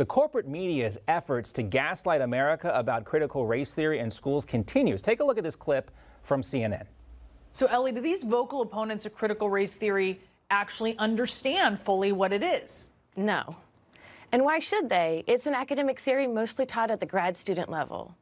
The corporate media's efforts to gaslight America about critical race theory in schools continues. Take a look at this clip from CNN. So, Ellie, do these vocal opponents of critical race theory actually understand fully what it is? No. And why should they? It's an academic theory mostly taught at the grad student level.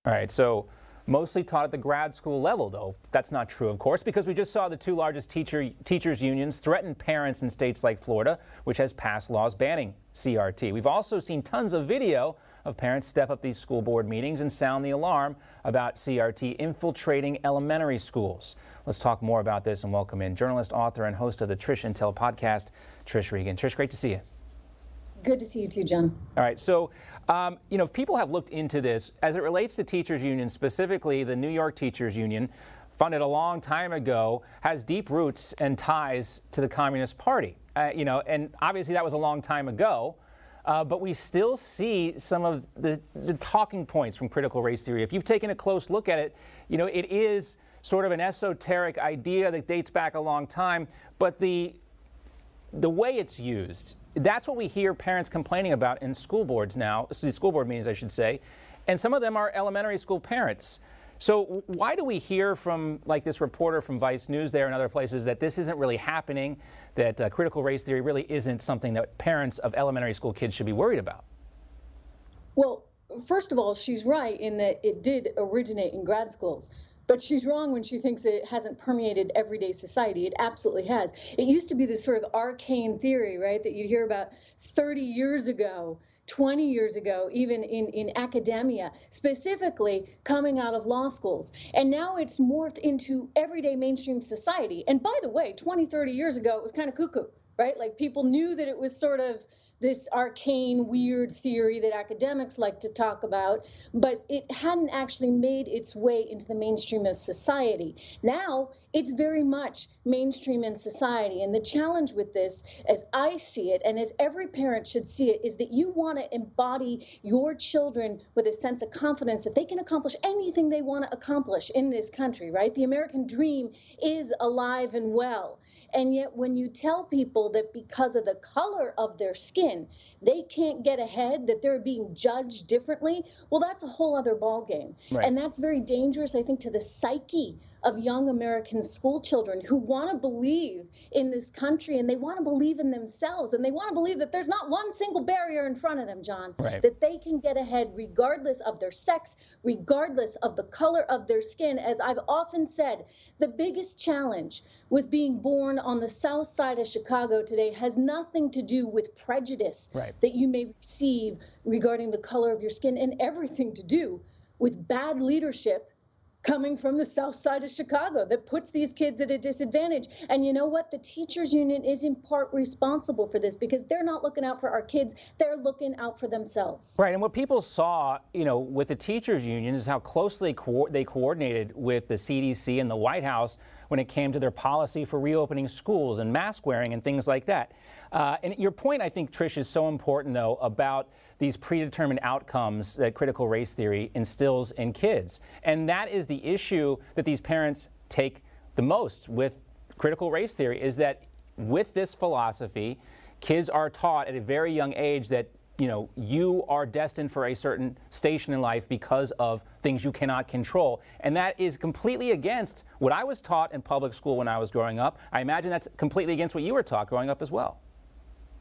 All right, so mostly taught at the grad school level, though. That's not true, of course, because we just saw the two largest teachers unions threaten parents in states like Florida, which has passed laws banning CRT. We've also seen tons of video of parents step up these school board meetings and sound the alarm about CRT infiltrating elementary schools. Let's talk more about this and welcome in journalist, author, and host of the Trish and Tell podcast, Trish Regan. Trish, great to see you. Good to see you too, John. All right, so, people have looked into this as it relates to teachers' unions, specifically the New York Teachers Union, funded a long time ago, has deep roots and ties to the Communist Party. And obviously that was a long time ago, but we still see some of the talking points from critical race theory. If you've taken a close look at it, it is sort of an esoteric idea that dates back a long time, but the way it's used, that's what we hear parents complaining about in school boards now, school board meetings, I should say, and some of them are elementary school parents. So why do we hear from, like this reporter from Vice News there and other places, that this isn't really happening, that critical race theory really isn't something that parents of elementary school kids should be worried about? Well, first of all, she's right in that it did originate in grad schools. But she's wrong when she thinks it hasn't permeated everyday society. It absolutely has. It used to be this sort of arcane theory, right, that you hear about 30 years ago, 20 years ago, even in academia, specifically coming out of law schools. And now it's morphed into everyday mainstream society. And by the way, 20, 30 years ago, it was kind of cuckoo, right? Like people knew that it was sort of this arcane, weird theory that academics like to talk about, but it hadn't actually made its way into the mainstream of society. Now, it's very much mainstream in society. And the challenge with this, as I see it, and as every parent should see it, is that you want to embody your children with a sense of confidence that they can accomplish anything they want to accomplish in this country, right? The American dream is alive and well. And yet when you tell people that because of the color of their skin, they can't get ahead, that they're being judged differently, well, that's a whole other ballgame. Right. And that's very dangerous, I think, to the psyche of young American school children who want to believe in this country, and they want to believe in themselves, and they want to believe that there's not one single barrier in front of them, John, right, that they can get ahead regardless of their sex, regardless of the color of their skin. As I've often said, the biggest challenge with being born on the south side of Chicago today has nothing to do with prejudice, right, that you may receive regarding the color of your skin, and everything to do with bad leadership coming from the south side of Chicago that puts these kids at a disadvantage. And you know what? The teachers union is in part responsible for this, because they're not looking out for our kids. They're looking out for themselves. Right. And what people saw, with the teachers union is how closely they coordinated with the CDC and the White House when it came to their policy for reopening schools and mask wearing and things like that. And your point, I think, Trish, is so important, though, about these predetermined outcomes that critical race theory instills in kids. And that is the issue that these parents take the most with critical race theory, is that with this philosophy, kids are taught at a very young age that you are destined for a certain station in life because of things you cannot control. And that is completely against what I was taught in public school when I was growing up. I imagine that's completely against what you were taught growing up as well.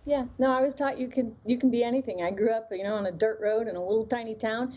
Yeah, no, I was taught you can be anything. I grew up, on a dirt road in a little tiny town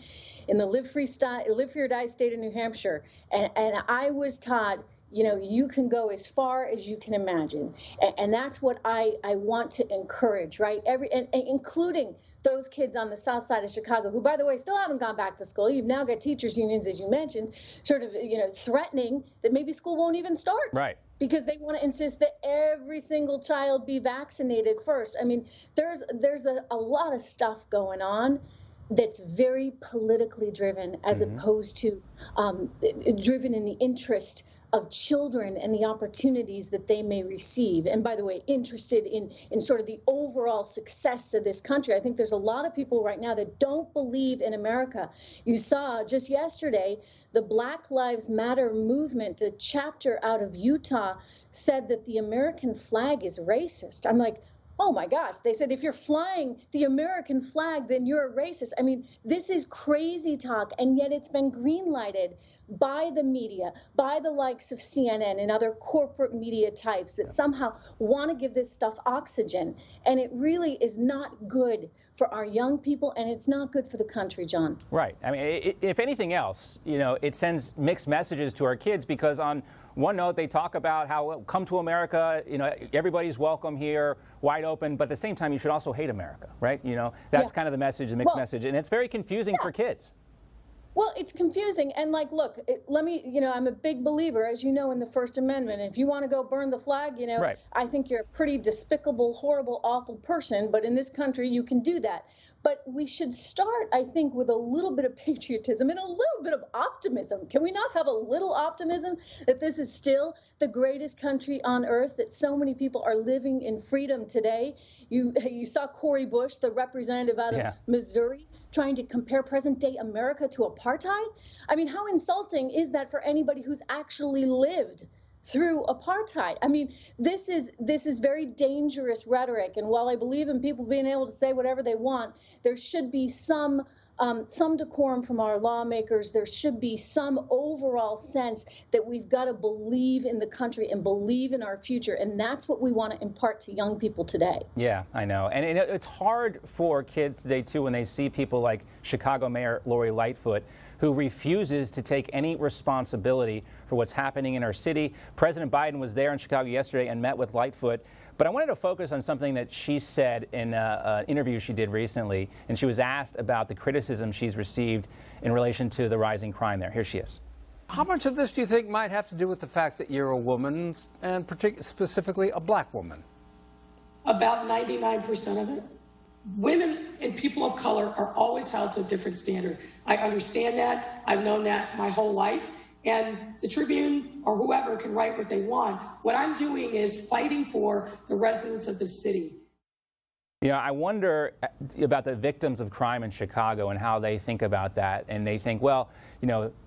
in the live free or die state of New Hampshire. And I was taught, you can go as far as you can imagine. And that's what I want to encourage, right? And including those kids on the south side of Chicago, who, by the way, still haven't gone back to school. You've now got teachers unions, as you mentioned, sort of, threatening that maybe school won't even start. Right. Because they want to insist that every single child be vaccinated first. I mean, there's a lot of stuff going on that's very politically driven, as opposed to driven in the interest of children and the opportunities that they may receive. And by the way, interested in sort of the overall success of this country. I think there's a lot of people right now that don't believe in America. You saw just yesterday, the Black Lives Matter movement, the chapter out of Utah, said that the American flag is racist. I'm like, oh my gosh, they said, if you're flying the American flag, then you're a racist. I mean, this is crazy talk, and yet it's been green-lighted by the media, by the likes of CNN and other corporate media types that somehow want to give this stuff oxygen. And it really is not good for our young people, and it's not good for the country, John. Right. I mean, if anything else, it sends mixed messages to our kids, because on one note, they talk about how, come to America, everybody's welcome here, wide open, but at the same time, you should also hate America, right? That's kind of the message, the mixed message, and it's very confusing for kids. Well, it's confusing. And look, I'm a big believer, as you know, in the First Amendment. If you want to go burn the flag, right. I think you're a pretty despicable, horrible, awful person. But in this country, you can do that. But we should start, I think, with a little bit of patriotism and a little bit of optimism. Can we not have a little optimism that this is still the greatest country on earth, that so many people are living in freedom today? You saw Cori Bush, the representative out of Missouri, trying to compare present-day America to apartheid? I mean, how insulting is that for anybody who's actually lived through apartheid? I mean, this is very dangerous rhetoric. And while I believe in people being able to say whatever they want, there should be some decorum from our lawmakers. There should be some overall sense that we've got to believe in the country and believe in our future. And that's what we want to impart to young people today. Yeah, I know. And it's hard for kids today, too, when they see people like Chicago Mayor Lori Lightfoot, who refuses to take any responsibility for what's happening in our city. President Biden was there in Chicago yesterday and met with Lightfoot. But I wanted to focus on something that she said in an interview she did recently, and she was asked about the criticism she's received in relation to the rising crime there. Here she is. How much of this do you think might have to do with the fact that you're a woman, and specifically a black woman? About 99% of it. Women and people of color are always held to a different standard. I understand that. I've known that my whole life. And the Tribune or whoever can write what they want. What I'm doing is fighting for the residents of the city. I wonder about the victims of crime in Chicago and how they think about that. And they think, well,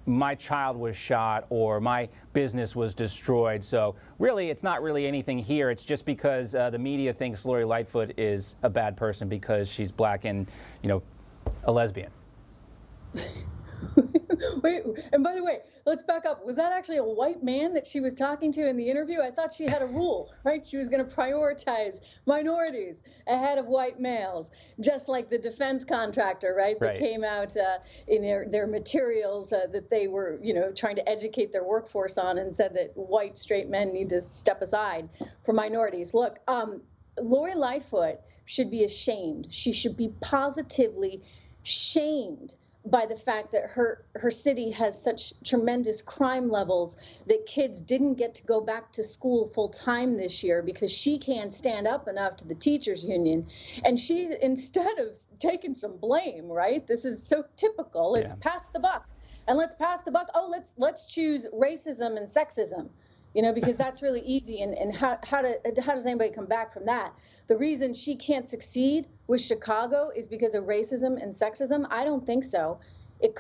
my child was shot or my business was destroyed. So really, it's not really anything here. It's just because the media thinks Lori Lightfoot is a bad person because she's black and, a lesbian. Wait, and by the way, let's back up. Was that actually a white man that she was talking to in the interview? I thought she had a rule, right? She was going to prioritize minorities ahead of white males, just like the defense contractor, right? That came out in their materials that they were, trying to educate their workforce on, and said that white straight men need to step aside for minorities. Look, Lori Lightfoot should be ashamed. She should be positively shamed by the fact that her city has such tremendous crime levels that kids didn't get to go back to school full time this year because she can't stand up enough to the teachers union. And she's, instead of taking some blame, right? This is so typical. It's pass the buck. And let's pass the buck. Oh, let's choose racism and sexism, because that's really easy. And how does anybody come back from that? The reason she can't succeed with Chicago is because of racism and sexism? I don't think so. It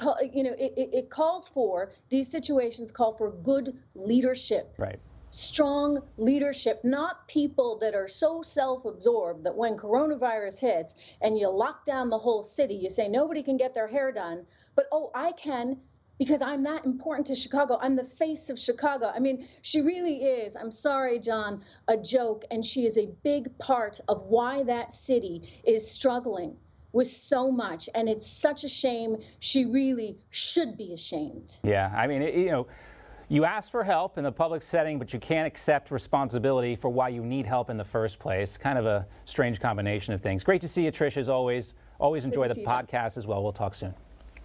calls for, these situations call for good leadership. Right. Strong leadership, not people that are so self-absorbed that when coronavirus hits and you lock down the whole city, you say nobody can get their hair done, but I can, because I'm that important to Chicago. I'm the face of Chicago. I mean, she really is, I'm sorry, John, a joke, and she is a big part of why that city is struggling with so much, and it's such a shame. She really should be ashamed. Yeah, I mean, you ask for help in the public setting, but you can't accept responsibility for why you need help in the first place. Kind of a strange combination of things. Great to see you, Trish, as always. Always enjoy the podcast as well. We'll talk soon.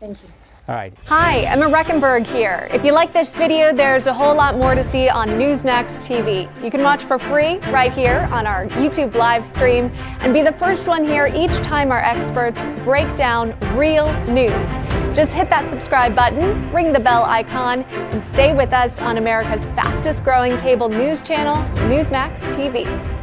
Thank you. All right. Hi, Emma Reckenberg here. If you like this video, there's a whole lot more to see on Newsmax TV. You can watch for free right here on our YouTube live stream and be the first one here each time our experts break down real news. Just hit that subscribe button, ring the bell icon, and stay with us on America's fastest growing cable news channel, Newsmax TV.